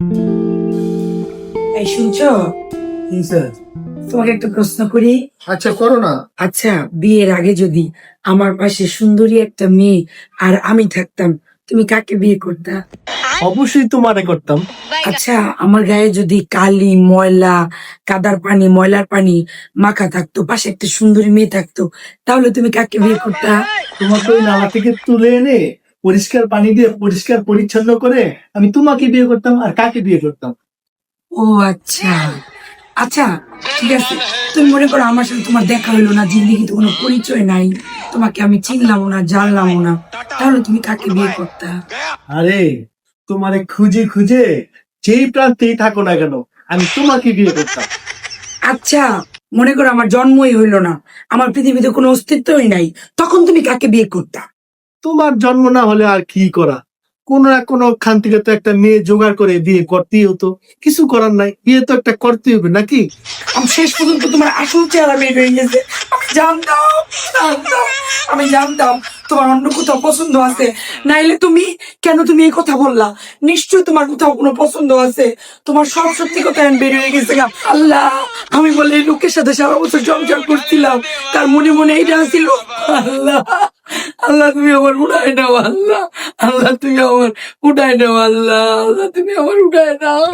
এই শুনছো, কি স্যার? তোমাকে একটা প্রশ্ন করি। আচ্ছা, করো না। আচ্ছা, বিয়ের আগে যদি আমার পাশে সুন্দরী একটা মেয়ে আর আমি থাকতাম, তুমি কাকে বিয়ে করতা? অবশ্যই তোমারে করতাম। আচ্ছা, আমার গায়ে যদি কালি ময়লা, কাদার পানি, ময়লার পানি মাখা থাকতো, পাশে একটা সুন্দরী মেয়ে থাকতো, তাহলে তুমি কাকে বিয়ে করতা? তোমাকে ওই নালা থেকে তুলে এনে পরিষ্কার পানি দিয়ে পরিষ্কার পরিচ্ছন্ন করে আমি তোমাকে বিয়ে করতাম। আর কাকে বিয়ে করতাম? ও আচ্ছা, আচ্ছা, ঠিক আছে। তুমি মনে করো আমার সাথে তোমার দেখা হইলো না, জিন্দিগিতে কোনো পরিচয় নাই, তোমাকে আমি চিনলাম না, জানলাম না, তাহলে তুমি কাকে বিয়ে করতা? আরে, তোমারে খুঁজে খুঁজে যেই প্রান্তেই থাকো না কেন, আমি তোমাকে বিয়ে করতাম। আচ্ছা, মনে করো আমার জন্মই হইলো না, আমার পৃথিবীতে কোনো অস্তিত্বই নাই, তখন তুমি কাকে বিয়ে করতা? তোমার জন্ম না হলে আর কি করা, কোন না কোনো খান থেকে তো একটা মেয়ে জোগাড় করে বিয়ে করতেই হতো। কিছু করার নাই, বিয়ে তো একটা করতেই হবে নাকি? আমি শেষ পর্যন্ত তোমার আসল চেহারা বের হয়ে গেছে। আমি জানতাম, জানতাম, আমি জানতাম তোমার অন্য কোথাও পছন্দ আছে, নাইলে তুমি কেন তুমি এই কথা বললা? নিশ্চয়ই তোমার কোথাও কোনো পছন্দ আছে। তোমার সব সত্যি কথা এখন বের হয়ে গেছে গা। আল্লাহ, আমি বলে এই লোকের সাথে সারা বছর সংসার করছিলাম, তার মনে মনে এইটা ছিল। আল্লাহ, আল্লাহ তুমি আমার উঠায় নাও, আল্লাহ, আল্লাহ তুমি আমার উঠায় নাও, আল্লাহ, আল্লাহ তুমি আমার উঠায় নাও।